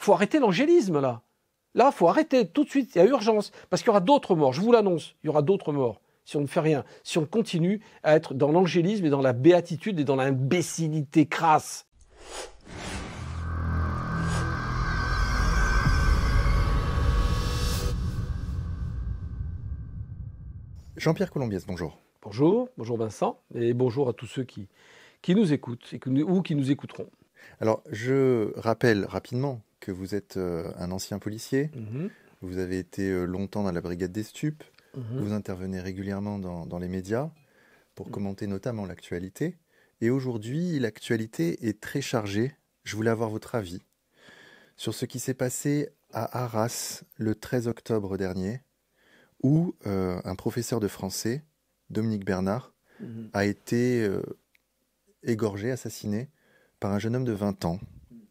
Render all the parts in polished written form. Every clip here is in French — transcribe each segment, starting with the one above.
faut arrêter l'angélisme, là. Là, il faut arrêter tout de suite, il y a urgence, parce qu'il y aura d'autres morts, je vous l'annonce, il y aura d'autres morts, si on ne fait rien, si on continue à être dans l'angélisme et dans la béatitude et dans l'imbécilité crasse. Jean-Pierre Colombiès, bonjour. Bonjour Vincent, et bonjour à tous ceux qui nous écoutent ou qui nous écouteront. Alors, je rappelle rapidement que vous êtes un ancien policier, vous avez été longtemps dans la brigade des stupes, vous intervenez régulièrement dans les médias pour commenter notamment l'actualité. Et aujourd'hui, l'actualité est très chargée. Je voulais avoir votre avis sur ce qui s'est passé à Arras le 13 octobre dernier, où un professeur de français, Dominique Bernard, a été égorgé, assassiné par un jeune homme de 20 ans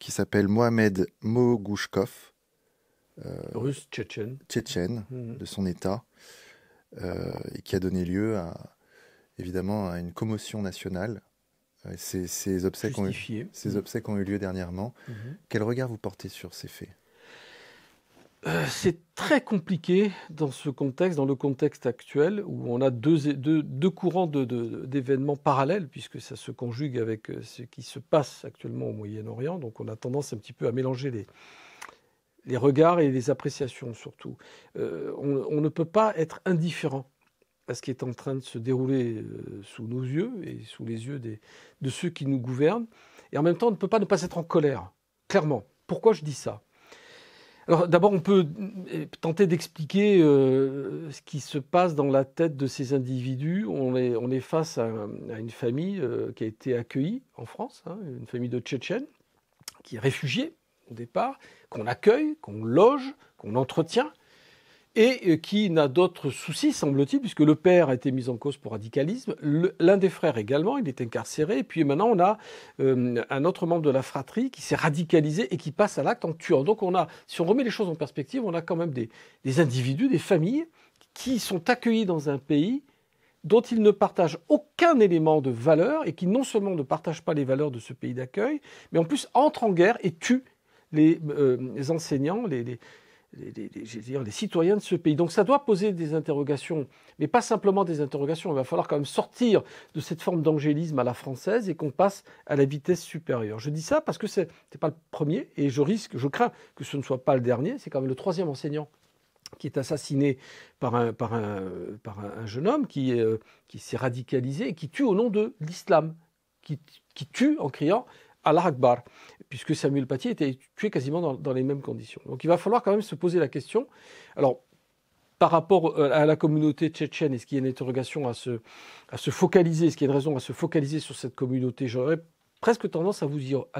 qui s'appelle Mohamed Mogouchkov, russe tchétchène, de son état, et qui a donné lieu évidemment à une commotion nationale. Ces obsèques ont eu lieu dernièrement. Quel regard vous portez sur ces faits ? C'est très compliqué dans ce contexte, dans le contexte actuel, où on a deux courants d'événements parallèles, puisque ça se conjugue avec ce qui se passe actuellement au Moyen-Orient. Donc on a tendance un petit peu à mélanger les regards et les appréciations surtout. On ne peut pas être indifférent à ce qui est en train de se dérouler sous nos yeux et sous les yeux de ceux qui nous gouvernent. Et en même temps, on ne peut pas ne pas être en colère, clairement. Pourquoi je dis ça ? Alors d'abord, on peut tenter d'expliquer ce qui se passe dans la tête de ces individus. On est face à une famille qui a été accueillie en France, une famille de Tchétchènes, qui est réfugiée au départ, qu'on accueille, qu'on loge, qu'on entretient, et qui n'a d'autres soucis, semble-t-il, puisque le père a été mis en cause pour radicalisme, l'un des frères également, il est incarcéré, et puis maintenant on a un autre membre de la fratrie qui s'est radicalisé et qui passe à l'acte en tuant. Donc si on remet les choses en perspective, on a quand même des individus, des familles, qui sont accueillis dans un pays dont ils ne partagent aucun élément de valeur, et qui non seulement ne partagent pas les valeurs de ce pays d'accueil, mais en plus entrent en guerre et tuent les enseignants, les citoyens de ce pays. Donc ça doit poser des interrogations, mais pas simplement des interrogations. Il va falloir quand même sortir de cette forme d'angélisme à la française et qu'on passe à la vitesse supérieure. Je dis ça parce que c'est pas le premier, et je crains que ce ne soit pas le dernier. C'est quand même le 3e enseignant qui est assassiné par un jeune homme qui s'est radicalisé et qui tue au nom de l'islam, qui tue en criant Allah Akbar, puisque Samuel Paty était tué quasiment dans les mêmes conditions. Donc il va falloir quand même se poser la question. Alors, par rapport à la communauté tchétchène, est-ce qu'il y a une interrogation à se focaliser, est-ce qu'il y a une raison à se focaliser sur cette communauté ? J'aurais presque tendance à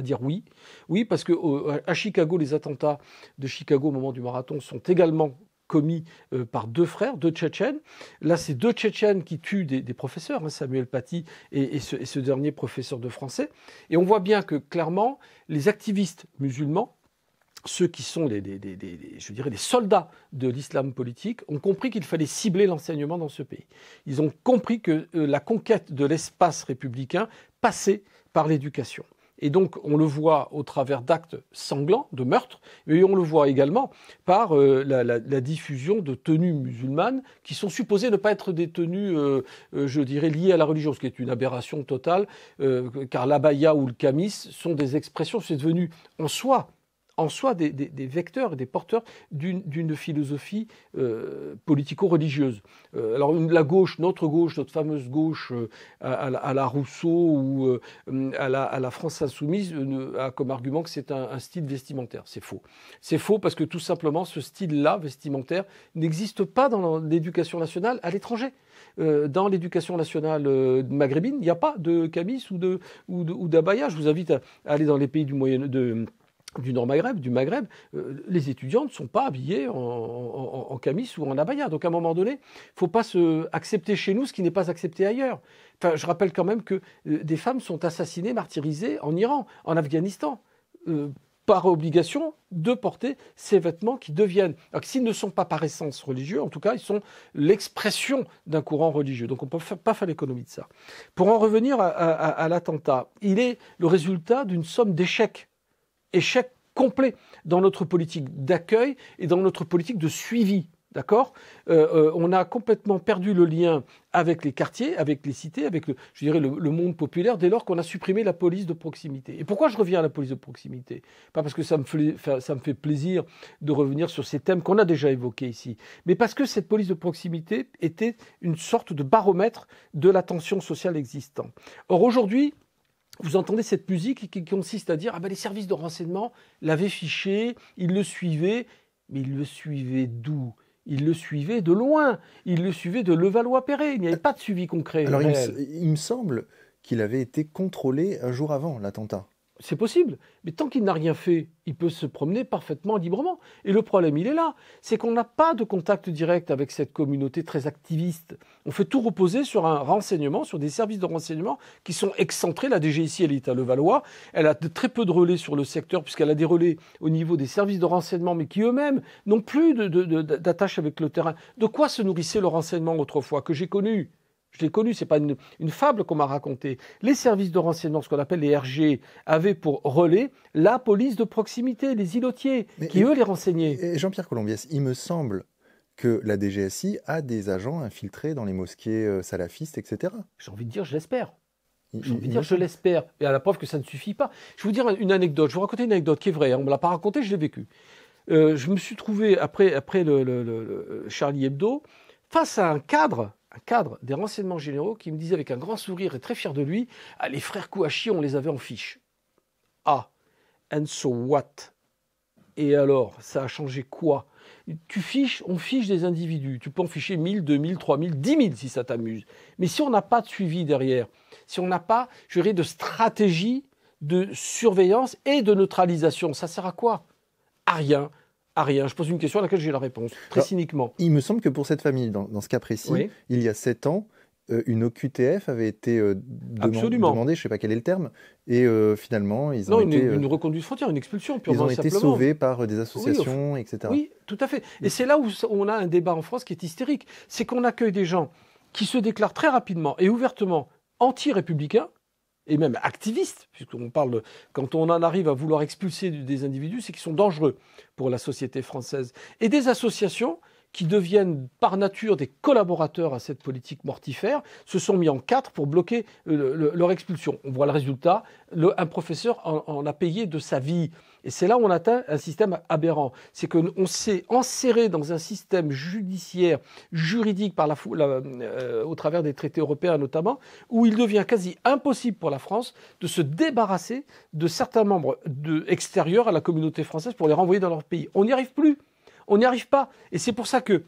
dire oui. Oui, parce qu'à Chicago, les attentats de Chicago au moment du marathon sont également commis par 2 frères, 2 Tchétchènes. Là, c'est 2 Tchétchènes qui tuent des professeurs, Samuel Paty et ce dernier professeur de français. Et on voit bien que, clairement, les activistes musulmans, ceux qui sont les soldats de l'islam politique, ont compris qu'il fallait cibler l'enseignement dans ce pays. Ils ont compris que la conquête de l'espace républicain passait par l'éducation. Et donc, on le voit au travers d'actes sanglants, de meurtres, mais on le voit également par la diffusion de tenues musulmanes qui sont supposées ne pas être des tenues, je dirais, liées à la religion, ce qui est une aberration totale, car l'abaya ou le kamis sont des expressions, c'est devenu en soi des vecteurs et des porteurs d'une philosophie politico-religieuse. Alors notre fameuse gauche à la Rousseau ou à la France insoumise a comme argument que c'est un style vestimentaire. C'est faux. C'est faux parce que tout simplement ce style-là vestimentaire n'existe pas dans l'éducation nationale à l'étranger. Dans l'éducation nationale maghrébine, il n'y a pas de camis ou d'abaya. Je vous invite à aller dans les pays du Nord Maghreb, du Maghreb, les étudiants ne sont pas habillés en camis ou en abaya. Donc à un moment donné, il ne faut pas accepter chez nous ce qui n'est pas accepté ailleurs. Enfin, je rappelle quand même que des femmes sont assassinées, martyrisées en Iran, en Afghanistan, par obligation de porter ces vêtements qui deviennent, alors s'ils ne sont pas par essence religieux, en tout cas, ils sont l'expression d'un courant religieux. Donc on ne peut pas faire l'économie de ça. Pour en revenir à l'attentat, il est le résultat d'une somme d'échecs complet dans notre politique d'accueil et dans notre politique de suivi. D'accord ? On a complètement perdu le lien avec les quartiers, avec les cités, avec le monde populaire, dès lors qu'on a supprimé la police de proximité. Et pourquoi je reviens à la police de proximité ? Pas parce que ça me fait plaisir de revenir sur ces thèmes qu'on a déjà évoqués ici, mais parce que cette police de proximité était une sorte de baromètre de la tension sociale existante. Or aujourd'hui, vous entendez cette musique qui consiste à dire « Ah ben les services de renseignement l'avaient fiché, ils le suivaient », mais ils le suivaient d'où ? Il le suivait de loin, il le suivait de Levallois-Perret, il n'y avait pas de suivi concret. Alors il me semble qu'il avait été contrôlé un jour avant l'attentat. C'est possible, mais tant qu'il n'a rien fait, il peut se promener parfaitement librement. Et le problème, il est là, c'est qu'on n'a pas de contact direct avec cette communauté très activiste. On fait tout reposer sur un renseignement, sur des services de renseignement qui sont excentrés. La DGIC, elle est à Levallois, elle a très peu de relais sur le secteur, puisqu'elle a des relais au niveau des services de renseignement, mais qui eux-mêmes n'ont plus d'attache avec le terrain. De quoi se nourrissait le renseignement autrefois, que j'ai connu ? Je l'ai connu, c'est pas une fable qu'on m'a racontée. Les services de renseignement, ce qu'on appelle les RG, avaient pour relais la police de proximité, les îlotiers, qui eux les renseignaient. Jean-Pierre Colombiès, il me semble que la DGSI a des agents infiltrés dans les mosquées salafistes, etc. J'ai envie de dire, je l'espère. Je l'espère. Et à la preuve que ça ne suffit pas. Je vais vous dire une anecdote. Je vais vous raconter une anecdote qui est vraie. On ne me l'a pas racontée, je l'ai vécue. Je me suis trouvé, après le Charlie Hebdo, face à un cadre des renseignements généraux qui me disait avec un grand sourire et très fier de lui, « Ah, les frères Kouachi, on les avait en fiche. » Ah, and so what ? Et alors, ça a changé quoi ? On fiche des individus. Tu peux en ficher 1000, 2000, 3000, 10 000 si ça t'amuse. Mais si on n'a pas de suivi derrière, si on n'a pas, je dirais, de stratégie de surveillance et de neutralisation, ça sert à quoi ? À rien. À rien. Je pose une question à laquelle j'ai la réponse, très cyniquement. Il me semble que pour cette famille, dans ce cas précis, oui, il y a 7 ans, une OQTF avait été demandée, je ne sais pas quel est le terme, et finalement, ils ont été... une reconduite frontière, une expulsion, purement ils ont été sauvés par des associations, etc. Oui, tout à fait. Et c'est là où on a un débat en France qui est hystérique. C'est qu'on accueille des gens qui se déclarent très rapidement et ouvertement anti-républicains, et même activistes, puisqu'on parle, quand on en arrive à vouloir expulser des individus, c'est qu'ils sont dangereux pour la société française. Et des associations qui deviennent par nature des collaborateurs à cette politique mortifère, se sont mis en 4 pour bloquer leur expulsion. On voit le résultat, un professeur en a payé de sa vie. Et c'est là où on atteint un système aberrant. C'est qu'on s'est enserré dans un système judiciaire, juridique, au travers des traités européens notamment, où il devient quasi impossible pour la France de se débarrasser de certains membres extérieurs à la communauté française pour les renvoyer dans leur pays. On n'y arrive plus. On n'y arrive pas. Et c'est pour ça que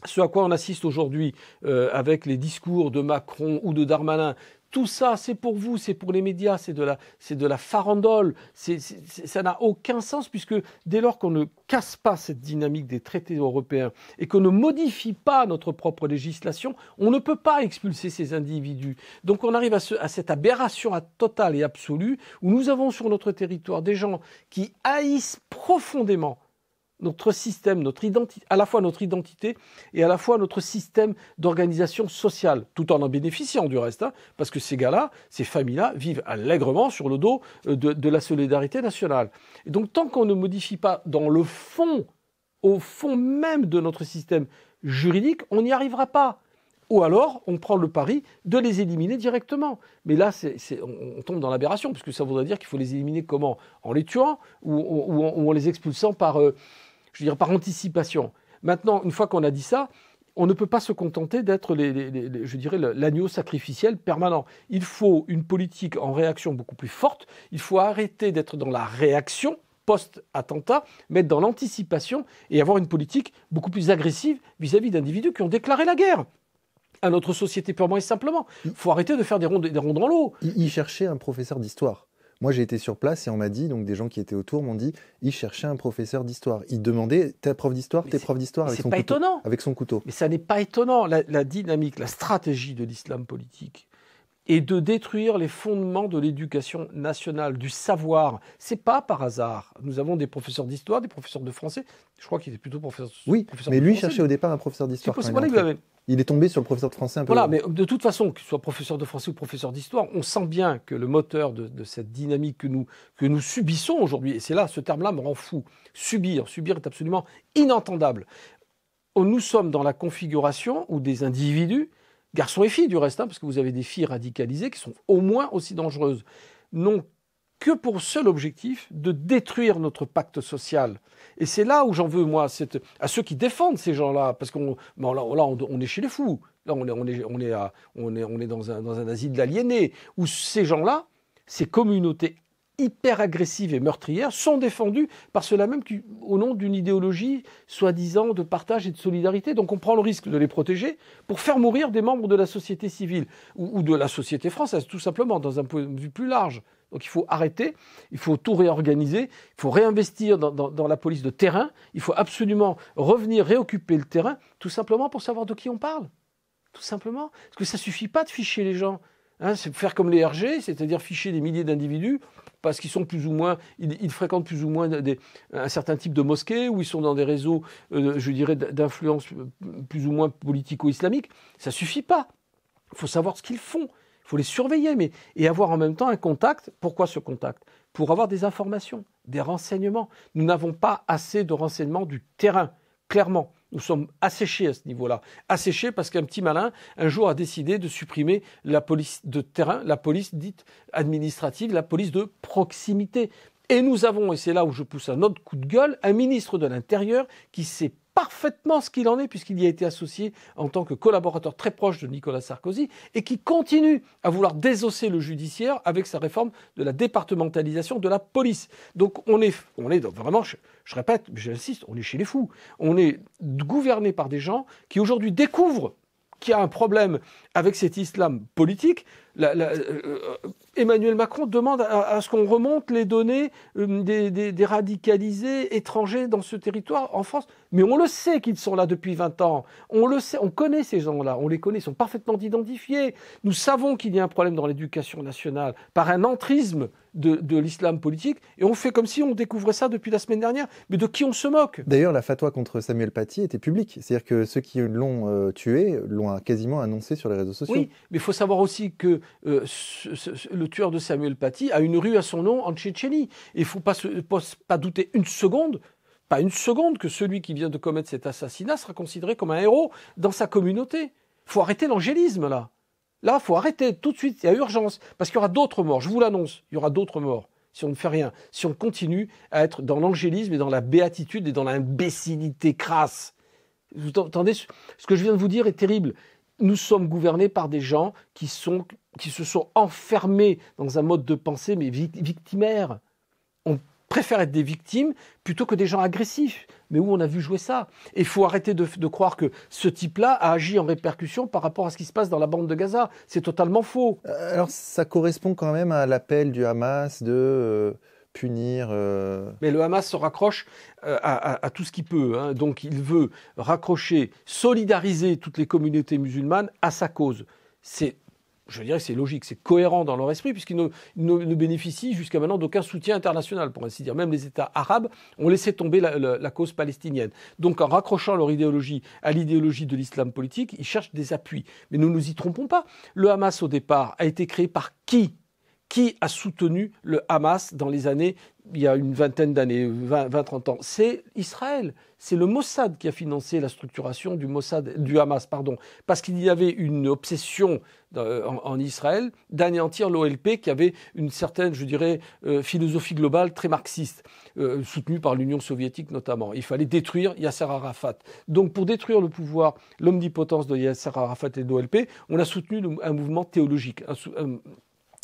ce à quoi on assiste aujourd'hui avec les discours de Macron ou de Darmanin, tout ça, c'est pour vous, c'est pour les médias, c'est de la farandole. Ça n'a aucun sens puisque dès lors qu'on ne casse pas cette dynamique des traités européens et qu'on ne modifie pas notre propre législation, on ne peut pas expulser ces individus. Donc on arrive à cette aberration totale et absolue où nous avons sur notre territoire des gens qui haïssent profondément notre système, notre identité, à la fois notre identité et à la fois notre système d'organisation sociale, tout en bénéficiant du reste, parce que ces gars-là, ces familles-là, vivent allègrement sur le dos de la solidarité nationale. Et donc tant qu'on ne modifie pas dans le fond, au fond même de notre système juridique, on n'y arrivera pas. Ou alors, on prend le pari de les éliminer directement. Mais là, on tombe dans l'aberration, puisque ça voudrait dire qu'il faut les éliminer comment ? En les tuant ou en les expulsant par anticipation. Maintenant, une fois qu'on a dit ça, on ne peut pas se contenter d'être, l'agneau sacrificiel permanent. Il faut une politique en réaction beaucoup plus forte. Il faut arrêter d'être dans la réaction post-attentat, mettre dans l'anticipation et avoir une politique beaucoup plus agressive vis-à-vis d'individus qui ont déclaré la guerre à notre société purement et simplement. Il faut arrêter de faire des ronds dans l'eau. Il cherchait un professeur d'histoire. Moi, j'ai été sur place et on m'a dit, donc des gens qui étaient autour m'ont dit, il cherchait un professeur d'histoire. Il demandait, t'es prof d'histoire avec son couteau. Mais ça n'est pas étonnant. La dynamique, la stratégie de l'islam politique est de détruire les fondements de l'éducation nationale, du savoir. C'est pas par hasard. Nous avons des professeurs d'histoire, des professeurs de français. Je crois qu'il était plutôt professeur. Oui, mais lui cherchait au départ un professeur d'histoire. Il est tombé sur le professeur de français un peu. Voilà, mais de toute façon, que ce soit professeur de français ou professeur d'histoire, on sent bien que le moteur de cette dynamique que nous subissons aujourd'hui, et c'est là, ce terme-là me rend fou, subir est absolument inentendable. Nous sommes dans la configuration où des individus, garçons et filles du reste, parce que vous avez des filles radicalisées qui sont au moins aussi dangereuses, n'ont que pour seul objectif de détruire notre pacte social. Et c'est là où j'en veux, moi, à ceux qui défendent ces gens-là, parce qu'on on est chez les fous. Là, on est dans un asile d'aliénés, où ces gens-là, ces communautés hyper agressives et meurtrières, sont défendues par ceux-là même qui, au nom d'une idéologie soi-disant de partage et de solidarité. Donc on prend le risque de les protéger pour faire mourir des membres de la société civile ou de la société française, tout simplement, dans un point de vue plus large. Donc il faut arrêter, il faut tout réorganiser, il faut réinvestir dans la police de terrain, il faut absolument revenir réoccuper le terrain, tout simplement pour savoir de qui on parle. Tout simplement. Parce que ça ne suffit pas de ficher les gens. C'est faire comme les RG, c'est-à-dire ficher des milliers d'individus parce qu'ils sont plus ou moins, ils fréquentent plus ou moins un certain type de mosquées ou ils sont dans des réseaux, je dirais, d'influence plus ou moins politico-islamique. Ça ne suffit pas. Il faut savoir ce qu'ils font. Il faut les surveiller, et avoir en même temps un contact. Pourquoi ce contact? Pour avoir des informations, des renseignements. Nous n'avons pas assez de renseignements du terrain, clairement. Nous sommes asséchés à ce niveau-là. Asséchés parce qu'un petit malin, un jour, a décidé de supprimer la police de terrain, la police dite administrative, la police de proximité. Et nous avons, et c'est là où je pousse un autre coup de gueule, un ministre de l'Intérieur qui sait parfaitement ce qu'il en est, puisqu'il y a été associé en tant que collaborateur très proche de Nicolas Sarkozy, et qui continue à vouloir désosser le judiciaire avec sa réforme de la départementalisation de la police. Donc on est vraiment, je répète, j'insiste, on est chez les fous. On est gouverné par des gens qui aujourd'hui découvrent qu'il y a un problème avec cet islam politique. Emmanuel Macron demande à ce qu'on remonte les données des radicalisés étrangers dans ce territoire en France. Mais on le sait qu'ils sont là depuis 20 ans. On le sait, on connaît ces gens-là, on les connaît, ils sont parfaitement identifiés. Nous savons qu'il y a un problème dans l'éducation nationale par un entrisme de l'islam politique, et on fait comme si on découvrait ça depuis la semaine dernière. Mais de qui on se moque? D'ailleurs, la fatwa contre Samuel Paty était publique. C'est-à-dire que ceux qui l'ont tué l'ont quasiment annoncé sur les réseaux sociaux. Oui, mais il faut savoir aussi que le tueur de Samuel Paty a une rue à son nom en Tchétchénie. Et il ne faut pas douter une seconde, pas une seconde, que celui qui vient de commettre cet assassinat sera considéré comme un héros dans sa communauté. Il faut arrêter l'angélisme, là. Là, il faut arrêter tout de suite, il y a urgence. Parce qu'il y aura d'autres morts, je vous l'annonce, il y aura d'autres morts si on ne fait rien, si on continue à être dans l'angélisme et dans la béatitude et dans l'imbécilité crasse. Vous entendez, ce que je viens de vous dire est terrible. Nous sommes gouvernés par des gens qui se sont enfermés dans un mode de pensée, mais victimaire. On préfère être des victimes plutôt que des gens agressifs. Mais où on a vu jouer ça? Et il faut arrêter de croire que ce type-là a agi en répercussion par rapport à ce qui se passe dans la bande de Gaza. C'est totalement faux. Alors ça correspond quand même à l'appel du Hamas de punir... Mais le Hamas se raccroche à tout ce qu'il peut. Hein. Donc il veut raccrocher, solidariser toutes les communautés musulmanes à sa cause. Je dirais que c'est logique, c'est cohérent dans leur esprit, puisqu'ils ne bénéficient jusqu'à maintenant d'aucun soutien international, pour ainsi dire. Même les États arabes ont laissé tomber la cause palestinienne. Donc en raccrochant leur idéologie à l'idéologie de l'islam politique, ils cherchent des appuis. Mais nous ne nous y trompons pas. Le Hamas, au départ, a été créé par qui? Qui a soutenu le Hamas dans les années, il y a une vingtaine d'années, 20-30 ans? C'est Israël. C'est le Mossad qui a financé la structuration du Hamas, parce qu'il y avait une obsession en Israël d'anéantir l'OLP qui avait une certaine, je dirais, philosophie globale très marxiste, soutenue par l'Union soviétique notamment. Il fallait détruire Yasser Arafat. Donc pour détruire le pouvoir, l'omnipotence de Yasser Arafat et de l'OLP, on a soutenu un mouvement théologique,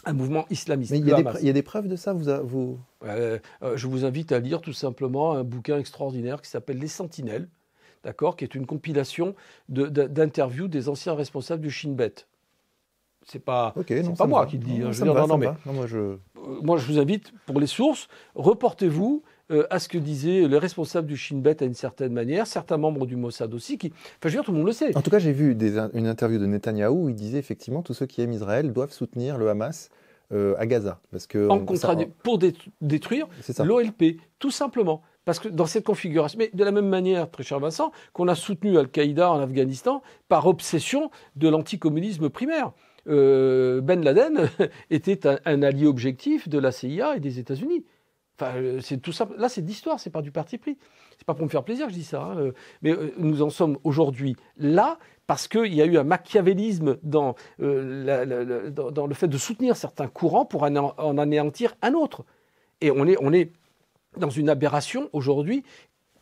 un mouvement islamiste. Mais il y a des preuves de ça, je vous invite à lire tout simplement un bouquin extraordinaire qui s'appelle Les Sentinelles, d'accord, qui est une compilation d'interviews des anciens responsables du Shin Bet. C'est pas moi qui le dis. Moi, je vous invite, pour les sources, reportez-vous à ce que disaient les responsables du Shin Bet à une certaine manière, certains membres du Mossad aussi, tout le monde le sait. En tout cas, j'ai vu une interview de Netanyahou où il disait effectivement tous ceux qui aiment Israël doivent soutenir le Hamas à Gaza. Pour détruire l'OLP, tout simplement. Parce que dans cette configuration, mais de la même manière, très cher Vincent, qu'on a soutenu Al-Qaïda en Afghanistan par obsession de l'anticommunisme primaire. Ben Laden était un allié objectif de la CIA et des États-Unis. Enfin, c'est tout simple. Là, c'est de l'histoire, c'est pas du parti pris. C'est pas pour me faire plaisir que je dis ça. Hein. Mais nous en sommes aujourd'hui là parce qu'il y a eu un machiavélisme dans le fait de soutenir certains courants pour en anéantir un autre. Et on est dans une aberration aujourd'hui.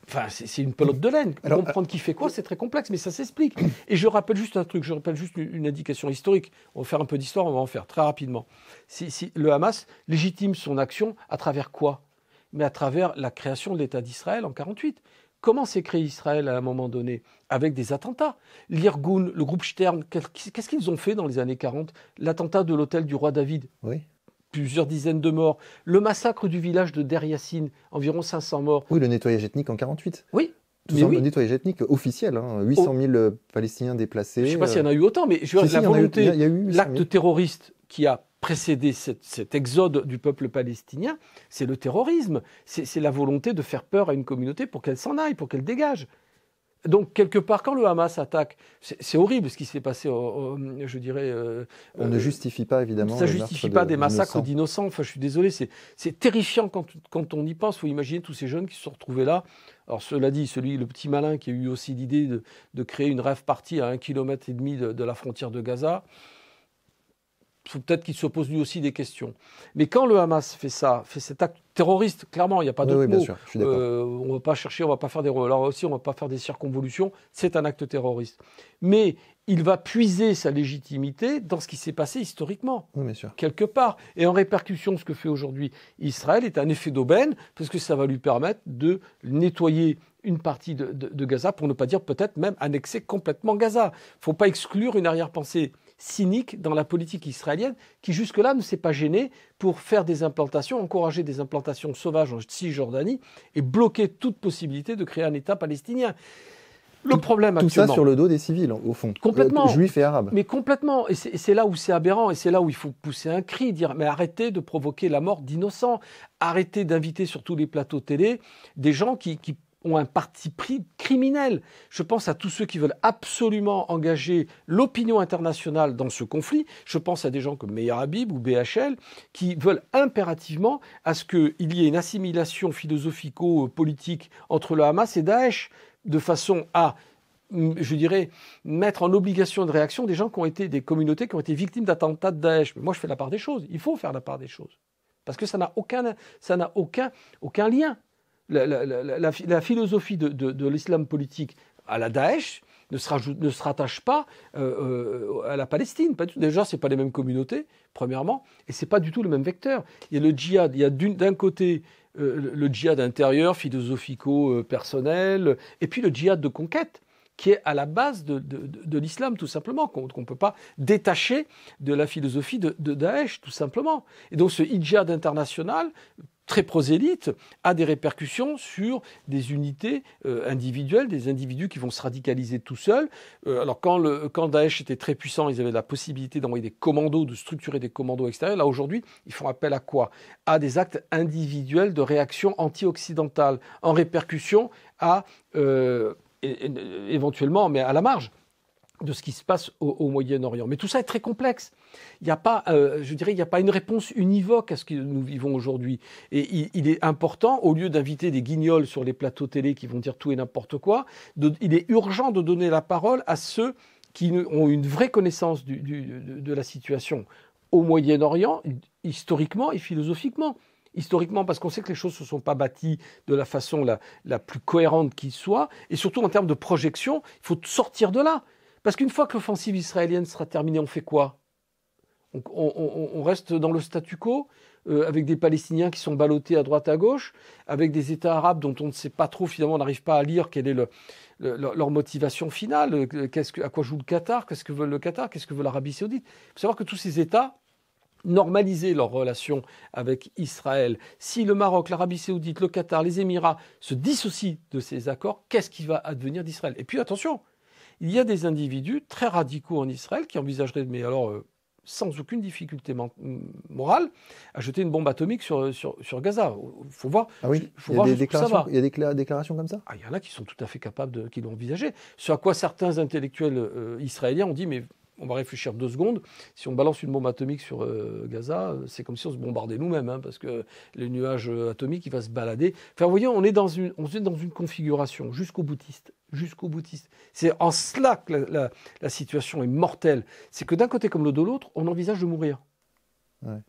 Enfin, c'est une pelote de laine. Alors, comprendre qui fait quoi, c'est très complexe, mais ça s'explique. Et je rappelle juste un truc, je rappelle juste une indication historique. On va faire un peu d'histoire, on va en faire très rapidement. Si le Hamas légitime son action à travers quoi? Mais à travers la création de l'État d'Israël en 1948. Comment s'est créé Israël à un moment donné? Avec des attentats. L'Irgun, le groupe Stern, qu'est-ce qu'ils ont fait dans les années 40? L'attentat de l'hôtel du roi David. Oui. Plusieurs dizaines de morts. Le massacre du village de Der Yassin, environ 500 morts. Oui, le nettoyage ethnique en 1948. Oui. Le nettoyage ethnique officiel, 800 000 Palestiniens déplacés. Je ne sais pas s'il y en a eu autant, mais la volonté, l'acte terroriste qui a précédé cet exode du peuple palestinien, c'est le terrorisme. C'est la volonté de faire peur à une communauté pour qu'elle s'en aille, pour qu'elle dégage. Donc, quelque part, quand le Hamas attaque, c'est horrible ce qui s'est passé, je dirais... on ne justifie pas, évidemment. Ça ne justifie pas des massacres d'innocents. Enfin, je suis désolé, c'est terrifiant quand on y pense. Il faut imaginer tous ces jeunes qui se sont retrouvés là. Alors, cela dit, le petit malin qui a eu aussi l'idée de créer une rave party à 1,5 km de la frontière de Gaza, il faut peut-être qu'il se pose lui aussi des questions. Mais quand le Hamas fait cet acte terroriste, clairement, il n'y a pas d'autre mot. Bien sûr, je suis d'accord. On ne va pas chercher, on va pas faire là aussi, on va pas faire des circonvolutions. C'est un acte terroriste. Mais il va puiser sa légitimité dans ce qui s'est passé historiquement, oui, bien sûr. quelque part. Et en répercussion, ce que fait aujourd'hui Israël est un effet d'aubaine, parce que ça va lui permettre de nettoyer une partie de Gaza, pour ne pas dire peut-être même annexer complètement Gaza. Il ne faut pas exclure une arrière-pensée cynique dans la politique israélienne qui jusque-là ne s'est pas gênée pour faire des implantations, encourager des implantations sauvages en Cisjordanie et bloquer toute possibilité de créer un État palestinien. Le problème actuellement... Tout ça sur le dos des civils, au fond. Complètement. Juifs et arabes. Mais complètement. Et c'est là où c'est aberrant et c'est là où il faut pousser un cri, dire mais arrêtez de provoquer la mort d'innocents. Arrêtez d'inviter sur tous les plateaux télé des gens qui ont un parti pris criminel. Je pense à tous ceux qui veulent absolument engager l'opinion internationale dans ce conflit. Je pense à des gens comme Meir Habib ou BHL qui veulent impérativement à ce qu'il y ait une assimilation philosophico-politique entre le Hamas et Daesh, de façon à, je dirais, mettre en obligation de réaction des gens qui ont été, des communautés qui ont été victimes d'attentats de Daesh. Mais moi, je fais la part des choses. Il faut faire la part des choses. Parce que ça n'a aucun lien. La philosophie de l'islam politique à la Daesh ne se rattache pas à la Palestine. Déjà, ce n'est pas les mêmes communautés, premièrement, et ce n'est pas du tout le même vecteur. Il y a le djihad, il y a d'un côté le djihad intérieur, philosophico-personnel, et puis le djihad de conquête, qui est à la base de l'islam, tout simplement, qu'on ne peut pas détacher de la philosophie de Daesh, tout simplement. Et donc ce djihad international, très prosélyte, a des répercussions sur des unités individuelles, des individus qui vont se radicaliser tout seuls. Alors quand Daesh était très puissant, ils avaient la possibilité d'envoyer des commandos, de structurer des commandos extérieurs. Là, aujourd'hui, ils font appel à quoi? À des actes individuels de réaction anti-occidentale, en répercussion à, éventuellement, mais à la marge de ce qui se passe au Moyen-Orient. Mais tout ça est très complexe. Il n'y a pas, je dirais, il n'y a pas une réponse univoque à ce que nous vivons aujourd'hui. Et il est important, au lieu d'inviter des guignols sur les plateaux télé qui vont dire tout et n'importe quoi, il est urgent de donner la parole à ceux qui ont une vraie connaissance de la situation au Moyen-Orient, historiquement et philosophiquement. Historiquement, parce qu'on sait que les choses ne se sont pas bâties de la façon la plus cohérente qui soit, et surtout en termes de projection, il faut sortir de là. Parce qu'une fois que l'offensive israélienne sera terminée, on fait quoi? On reste dans le statu quo, avec des Palestiniens qui sont ballottés à droite à gauche, avec des États arabes dont on ne sait pas trop, finalement, on n'arrive pas à lire quelle est leur motivation finale, à quoi joue le Qatar, qu'est-ce que veut le Qatar, qu'est-ce que veut l'Arabie saoudite. Il faut savoir que tous ces États normaliser leurs relations avec Israël. Si le Maroc, l'Arabie saoudite, le Qatar, les Émirats se dissocient de ces accords, qu'est-ce qui va advenir d'Israël? Et puis attention, il y a des individus très radicaux en Israël qui envisageraient, mais alors, sans aucune difficulté morale, à jeter une bombe atomique sur Gaza. Il faut voir, ah oui, faut voir jusqu'où ça va. Il y a des déclarations comme ça? Il y en a qui sont tout à fait capables, qui l'ont envisagé. Ce à quoi certains intellectuels israéliens ont dit, mais on va réfléchir 2 secondes. Si on balance une bombe atomique sur Gaza, c'est comme si on se bombardait nous-mêmes, hein, parce que le nuage atomique, il va se balader. Enfin, vous voyez, on est dans une configuration jusqu'au boutiste. C'est en cela que la situation est mortelle. C'est que d'un côté comme de l'autre, on envisage de mourir. Ouais.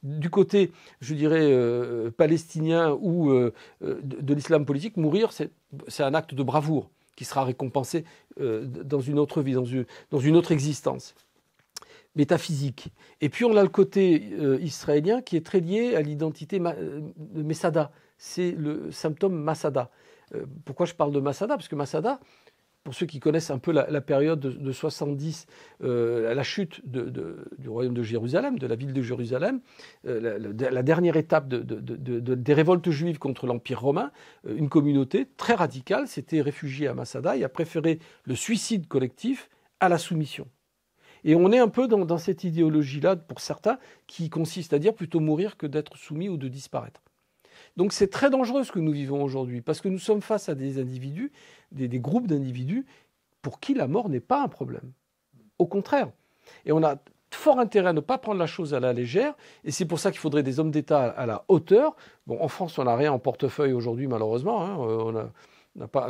Du côté, je dirais, palestinien ou de l'islam politique, mourir, c'est un acte de bravoure qui sera récompensé dans une autre vie, dans une autre existence métaphysique. Et puis on a le côté israélien qui est très lié à l'identité de Masada. C'est le symptôme Masada. Pourquoi je parle de Masada? Parce que Masada, pour ceux qui connaissent un peu la période de 70, la chute du royaume de Jérusalem, de la ville de Jérusalem, la dernière étape des révoltes juives contre l'Empire romain, une communauté très radicale s'était réfugiée à Masada et a préféré le suicide collectif à la soumission. Et on est un peu dans cette idéologie-là, pour certains, qui consiste à dire plutôt mourir que d'être soumis ou de disparaître. Donc c'est très dangereux ce que nous vivons aujourd'hui, parce que nous sommes face à des individus, des groupes d'individus, pour qui la mort n'est pas un problème. Au contraire. Et on a fort intérêt à ne pas prendre la chose à la légère, et c'est pour ça qu'il faudrait des hommes d'État à la hauteur. Bon, en France, on n'a rien en portefeuille aujourd'hui, malheureusement, hein, on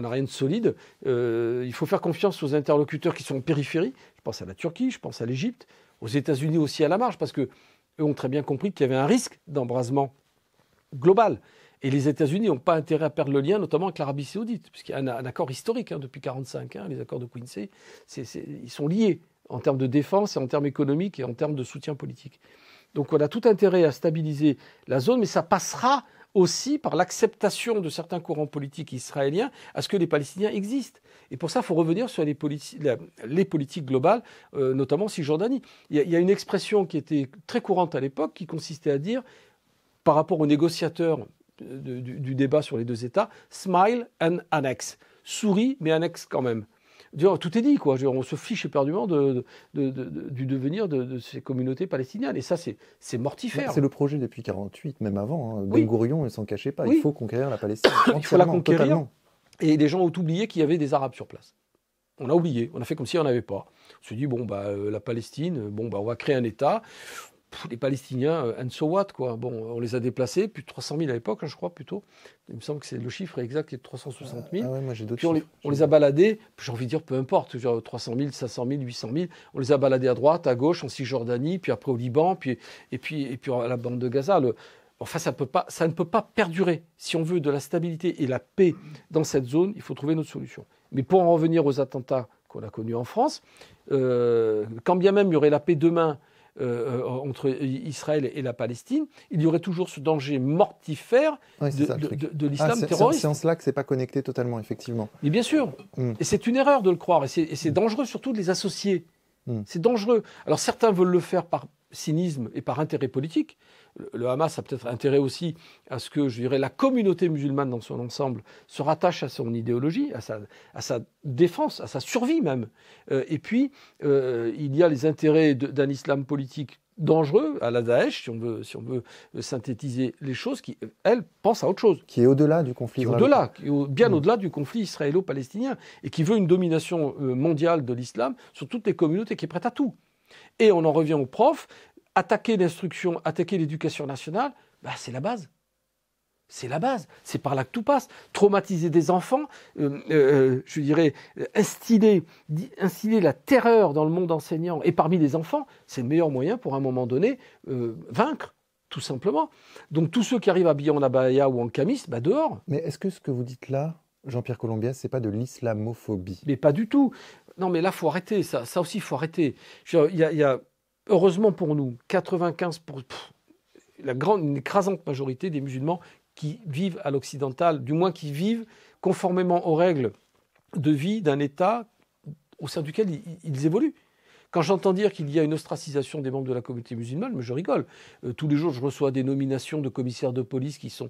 n'a rien de solide. Il faut faire confiance aux interlocuteurs qui sont en périphérie. Je pense à la Turquie, je pense à l'Égypte, aux États-Unis aussi à la marge, parce qu'eux ont très bien compris qu'il y avait un risque d'embrasement global. Et les États-Unis n'ont pas intérêt à perdre le lien, notamment avec l'Arabie Saoudite, puisqu'il y a un accord historique depuis 1945, les accords de Quincy, ils sont liés en termes de défense et en termes économiques et en termes de soutien politique. Donc on a tout intérêt à stabiliser la zone, mais ça passera aussi par l'acceptation de certains courants politiques israéliens à ce que les Palestiniens existent. Et pour ça, il faut revenir sur les politiques globales, notamment Cisjordanie. Il y a une expression qui était très courante à l'époque, qui consistait à dire, par rapport aux négociateurs du débat sur les 2 États, smile and annex. Souris, mais annexe quand même. Tout est dit, quoi. On se fiche éperdument du devenir de ces communautés palestiniennes. Et ça, c'est mortifère. C'est le projet depuis 1948, même avant. Hein. Oui. Ben Gourion ne s'en cachait pas. Oui. Il faut conquérir la Palestine. Il faut la conquérir. Totalement. Et les gens ont oublié qu'il y avait des Arabes sur place. On a oublié. On a fait comme si on n'avait pas. On s'est dit, la Palestine, on va créer un État. Les Palestiniens, and so what, quoi. Bon, on les a déplacés, plus de 300 000 à l'époque, hein, je crois, plutôt. Il me semble que le chiffre exact est de 360 000. Ah ouais, moi j'ai d'autres puis on les a baladés, j'ai envie de dire, peu importe, genre 300 000, 500 000, 800 000. On les a baladés à droite, à gauche, en Cisjordanie, puis après au Liban, et puis à la bande de Gaza. Enfin, ça ne peut pas perdurer. Si on veut de la stabilité et la paix dans cette zone, il faut trouver notre solution. Mais pour en revenir aux attentats qu'on a connus en France, quand bien même il y aurait la paix demain, entre Israël et la Palestine, il y aurait toujours ce danger mortifère de l'islam terroriste. C'est en cela que ce n'est pas connecté totalement, effectivement. Mais bien sûr. Et c'est une erreur de le croire. Et c'est dangereux surtout de les associer. C'est dangereux. Alors certains veulent le faire par cynisme et par intérêt politique. Le Hamas a peut-être intérêt aussi à ce que, je dirais, la communauté musulmane dans son ensemble se rattache à son idéologie, à sa défense, à sa survie même. Et puis, il y a les intérêts d'un islam politique dangereux, à la Daesh, si on veut synthétiser les choses, qui, elle, pense à autre chose. Qui est au-delà du conflit bien au-delà du conflit israélo-palestinien, et qui veut une domination mondiale de l'islam sur toutes les communautés, qui est prête à tout. Et on en revient aux profs. Attaquer l'instruction, attaquer l'éducation nationale, c'est la base. C'est la base. C'est par là que tout passe. Traumatiser des enfants, je dirais, instiller la terreur dans le monde enseignant et parmi les enfants, c'est le meilleur moyen pour, à un moment donné, vaincre, tout simplement. Donc tous ceux qui arrivent habillés en abaya ou en camis, dehors. Mais est-ce que ce que vous dites là, Jean-Pierre Colombias, c'est pas de l'islamophobie? Mais pas du tout. Non, mais là, il faut arrêter. Ça aussi, il faut arrêter. Il y a heureusement pour nous, 95%, une écrasante majorité des musulmans qui vivent à l'occidental, du moins qui vivent conformément aux règles de vie d'un État au sein duquel ils évoluent. Quand j'entends dire qu'il y a une ostracisation des membres de la communauté musulmane, je rigole. Tous les jours, je reçois des nominations de commissaires de police qui sont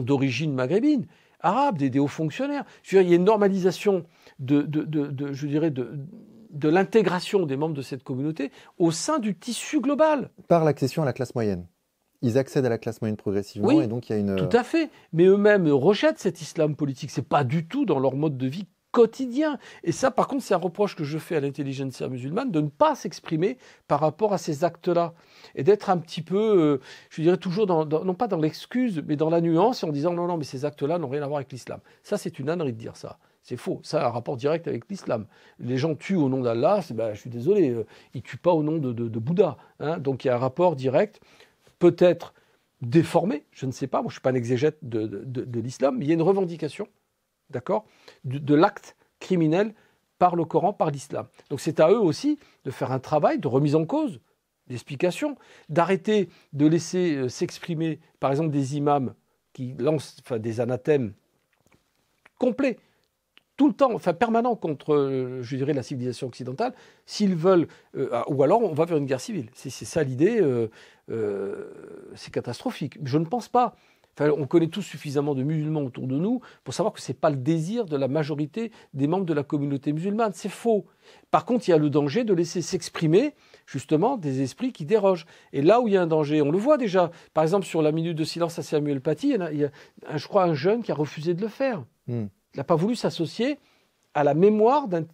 d'origine maghrébine, arabe, des hauts fonctionnaires. Il y a une normalisation de l'intégration des membres de cette communauté au sein du tissu global. Par l'accession à la classe moyenne. Ils accèdent à la classe moyenne progressivement, Oui, et donc il y a une... Tout à fait. Mais eux-mêmes rejettent cet islam politique. C'est pas du tout dans leur mode de vie quotidien. Et ça, par contre, c'est un reproche que je fais à l'intelligentsia musulmane de ne pas s'exprimer par rapport à ces actes-là. Et d'être un petit peu, je dirais toujours, non pas dans l'excuse, mais dans la nuance, en disant non, mais ces actes-là n'ont rien à voir avec l'islam. Ça, c'est une ânerie de dire ça. C'est faux. Ça a un rapport direct avec l'islam. Les gens tuent au nom d'Allah, je suis désolé, ils ne tuent pas au nom de Bouddha. Hein. Donc il y a un rapport direct, peut-être déformé, je ne sais pas, moi je ne suis pas un exégète de l'islam, mais il y a une revendication, d'accord, de l'acte criminel par le Coran, par l'islam. Donc c'est à eux aussi de faire un travail de remise en cause, d'explication, d'arrêter de laisser s'exprimer, par exemple, des imams qui lancent des anathèmes complets, tout le temps, permanent contre, je dirais, la civilisation occidentale, s'ils veulent, ou alors on va vers une guerre civile. C'est ça l'idée, c'est catastrophique. Je ne pense pas. On connaît tous suffisamment de musulmans autour de nous pour savoir que ce n'est pas le désir de la majorité des membres de la communauté musulmane. C'est faux. Par contre, il y a le danger de laisser s'exprimer, justement, des esprits qui dérogent. Et là où il y a un danger, on le voit déjà. Par exemple, sur la minute de silence à Samuel Paty, il y a je crois, un jeune qui a refusé de le faire. Il n'a pas voulu s'associer à la mémoire d'un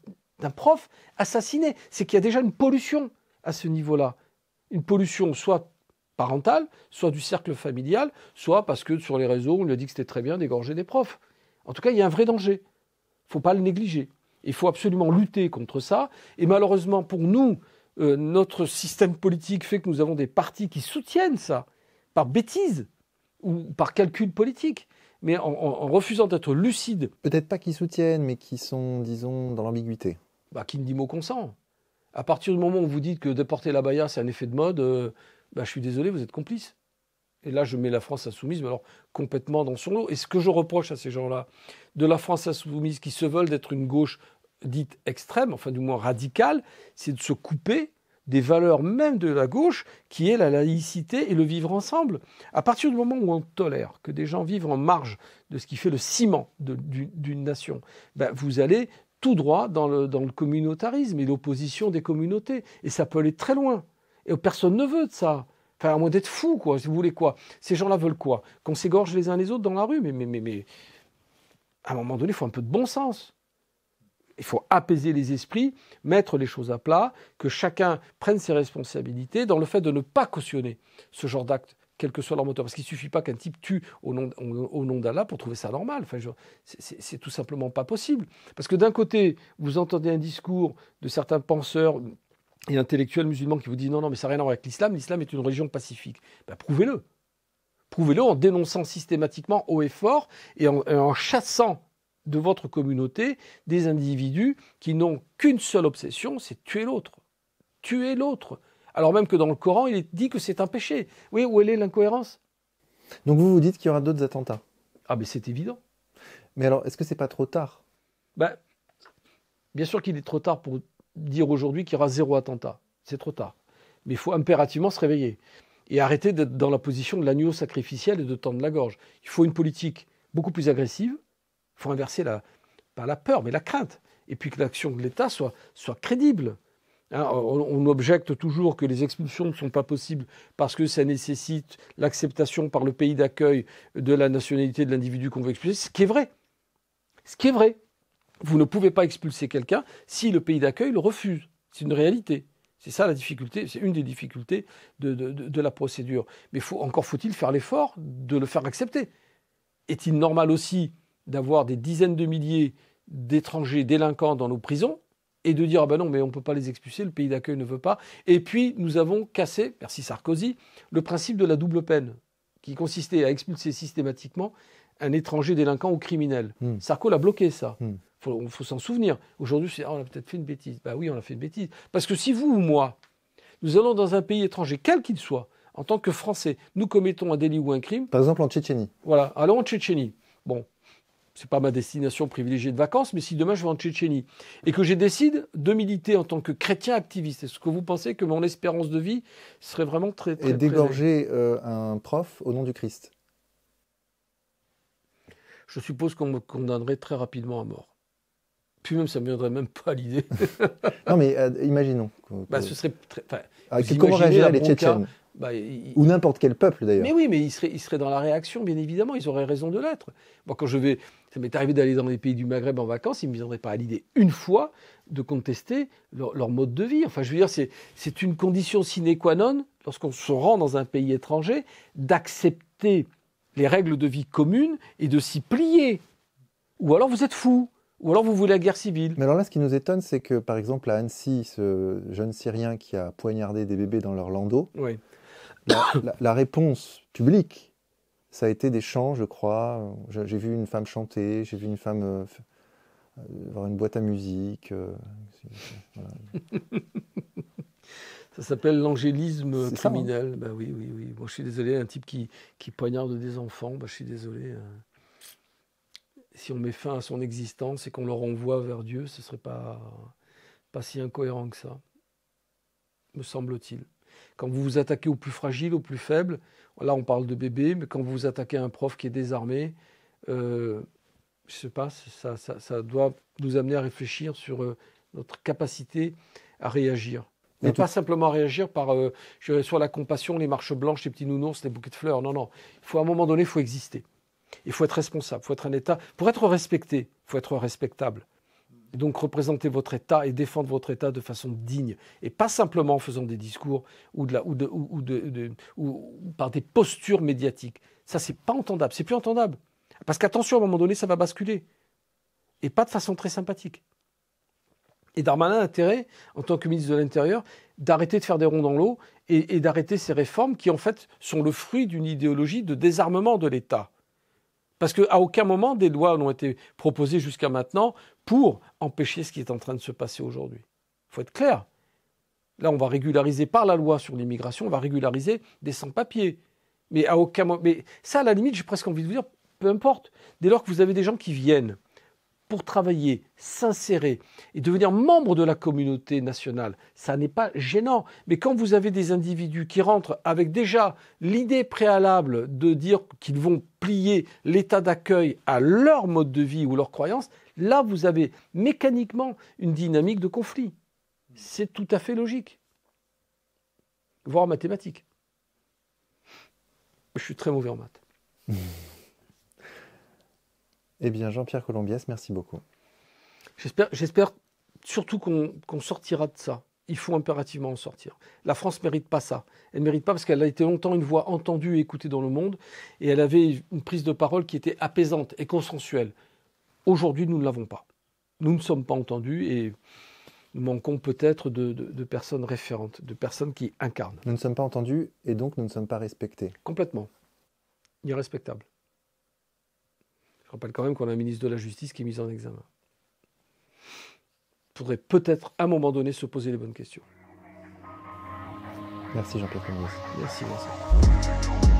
prof assassiné. C'est qu'il y a déjà une pollution à ce niveau-là. Une pollution soit parentale, soit du cercle familial, soit parce que sur les réseaux, on lui a dit que c'était très bien d'égorger des profs. En tout cas, il y a un vrai danger. Il ne faut pas le négliger. Il faut absolument lutter contre ça. Et malheureusement, pour nous, notre système politique fait que nous avons des partis qui soutiennent ça, par bêtise ou par calcul politique. Mais en refusant d'être lucide. Peut-être pas qu'ils soutiennent, mais qui sont, disons, dans l'ambiguïté. Qui ne dit mot consent. À partir du moment où vous dites que de porter l'abaya, c'est un effet de mode, je suis désolé, vous êtes complice. Et là, je mets la France insoumise, mais alors complètement dans son lot. Et ce que je reproche à ces gens-là, de la France insoumise qui se veulent d'être une gauche dite extrême, enfin du moins radicale, c'est de se couper des valeurs même de la gauche, qui est la laïcité et le vivre ensemble. À partir du moment où on tolère que des gens vivent en marge de ce qui fait le ciment d'une nation, vous allez tout droit dans le communautarisme et l'opposition des communautés. Et ça peut aller très loin. Et personne ne veut de ça. À moins d'être fou, quoi. Si vous voulez quoi? Ces gens-là veulent quoi? Qu'on s'égorge les uns les autres dans la rue? Mais à un moment donné, il faut un peu de bon sens. Il faut apaiser les esprits, mettre les choses à plat, que chacun prenne ses responsabilités dans le fait de ne pas cautionner ce genre d'acte, quel que soit leur moteur. Parce qu'il ne suffit pas qu'un type tue au nom d'Allah pour trouver ça normal. C'est tout simplement pas possible. Parce que d'un côté, vous entendez un discours de certains penseurs et intellectuels musulmans qui vous disent non, mais ça n'a rien à voir avec l'islam. L'islam est une religion pacifique. Prouvez-le. Prouvez-le en dénonçant systématiquement haut et fort et en chassant de votre communauté des individus qui n'ont qu'une seule obsession, c'est tuer l'autre. Tuer l'autre. Alors même que dans le Coran, il est dit que c'est un péché. Oui, où est l'incohérence? Donc vous dites qu'il y aura d'autres attentats? Ah mais c'est évident. Mais alors, est-ce que c'est pas trop tard? Bien sûr qu'il est trop tard pour dire aujourd'hui qu'il y aura 0 attentat. C'est trop tard. Mais il faut impérativement se réveiller. Et arrêter d'être dans la position de l'agneau sacrificiel et de tendre la gorge. Il faut une politique beaucoup plus agressive. Il faut inverser pas la peur, mais la crainte. Et puis que l'action de l'État soit crédible. Hein, on objecte toujours que les expulsions ne sont pas possibles parce que ça nécessite l'acceptation par le pays d'accueil de la nationalité de l'individu qu'on veut expulser, ce qui est vrai. Ce qui est vrai. Vous ne pouvez pas expulser quelqu'un si le pays d'accueil le refuse. C'est une réalité. C'est ça la difficulté, c'est une des difficultés de la procédure. Mais encore faut-il faire l'effort de le faire accepter. Est-il normal aussi d'avoir des dizaines de milliers d'étrangers délinquants dans nos prisons et de dire non, mais on ne peut pas les expulser, le pays d'accueil ne veut pas. Et puis nous avons cassé, merci Sarkozy, le principe de la double peine, qui consistait à expulser systématiquement un étranger délinquant ou criminel. Sarko l'a bloqué, ça. Il faut s'en souvenir. Aujourd'hui, on a peut-être fait une bêtise. Oui, on a fait une bêtise. Parce que si vous ou moi, nous allons dans un pays étranger, quel qu'il soit, en tant que Français, nous commettons un délit ou un crime. Par exemple en Tchétchénie. Voilà, allons en Tchétchénie. Bon, c'est pas ma destination privilégiée de vacances, mais si demain je vais en Tchétchénie et que je décide de militer en tant que chrétien activiste, est-ce que vous pensez que mon espérance de vie serait vraiment très et d'égorger un prof au nom du Christ? Je suppose qu'on me condamnerait très rapidement à mort. Puis même, ça ne me viendrait même pas à l'idée. Non, mais imaginons. Ce serait comment réagiraient les Tchétchènes ou n'importe quel peuple, d'ailleurs. Mais oui, mais ils seraient dans la réaction, bien évidemment. Ils auraient raison de l'être. Moi, ça m'est arrivé d'aller dans les pays du Maghreb en vacances, il ne me viendrait pas à l'idée une fois de contester leur mode de vie. Enfin, je veux dire, c'est une condition sine qua non, lorsqu'on se rend dans un pays étranger, d'accepter les règles de vie communes et de s'y plier. Ou alors vous êtes fou. Ou alors vous voulez la guerre civile. Mais alors là, ce qui nous étonne, c'est que, par exemple, à Annecy, ce jeune Syrien qui a poignardé des bébés dans leur landau, oui. la réponse publique, ça a été des chants, je crois. J'ai vu une femme chanter, j'ai vu une femme avoir une boîte à musique. Voilà. Ça s'appelle l'angélisme criminel. Bah oui. Bon, je suis désolé, un type qui poignarde des enfants, je suis désolé. Si on met fin à son existence et qu'on le renvoie vers Dieu, ce ne serait pas si incohérent que ça, me semble-t-il. Quand vous vous attaquez aux plus fragiles, aux plus faibles, là on parle de bébés, mais quand vous vous attaquez à un prof qui est désarmé, je ne sais pas, ça doit nous amener à réfléchir sur notre capacité à réagir. Mais pas simplement à réagir par sur la compassion, les marches blanches, les petits nounours, les bouquets de fleurs. Non. À un moment donné, il faut exister. Il faut être responsable, il faut être un État. Pour être respecté, il faut être respectable. Et donc représenter votre État et défendre votre État de façon digne. Et pas simplement en faisant des discours ou par des postures médiatiques. Ça, c'est pas entendable. C'est plus entendable. Parce qu'attention, à un moment donné, ça va basculer. Et pas de façon très sympathique. Et Darmanin a intérêt, en tant que ministre de l'Intérieur, d'arrêter de faire des ronds dans l'eau et d'arrêter ces réformes qui, en fait, sont le fruit d'une idéologie de désarmement de l'État. Parce qu'à aucun moment, des lois n'ont été proposées jusqu'à maintenant pour empêcher ce qui est en train de se passer aujourd'hui. Il faut être clair. Là, on va régulariser par la loi sur l'immigration, on va régulariser des sans-papiers. Mais à aucun moment... Mais ça, à la limite, j'ai presque envie de vous dire, peu importe. Dès lors que vous avez des gens qui viennent pour travailler, s'insérer et devenir membre de la communauté nationale, ça n'est pas gênant. Mais quand vous avez des individus qui rentrent avec déjà l'idée préalable de dire qu'ils vont plier l'état d'accueil à leur mode de vie ou leurs croyances, là vous avez mécaniquement une dynamique de conflit. C'est tout à fait logique, voire mathématique. Je suis très mauvais en maths. Eh bien, Jean-Pierre Colombiès, merci beaucoup. J'espère surtout qu'on sortira de ça. Il faut impérativement en sortir. La France ne mérite pas ça. Elle ne mérite pas parce qu'elle a été longtemps une voix entendue et écoutée dans le monde et elle avait une prise de parole qui était apaisante et consensuelle. Aujourd'hui, nous ne l'avons pas. Nous ne sommes pas entendus et nous manquons peut-être de personnes référentes, de personnes qui incarnent. Nous ne sommes pas entendus et donc nous ne sommes pas respectés. Complètement. Irrespectable. Je rappelle quand même qu'on a un ministre de la Justice qui est mis en examen. Il faudrait peut-être, à un moment donné, se poser les bonnes questions. Merci Jean-Pierre Colombiès. Merci Vincent.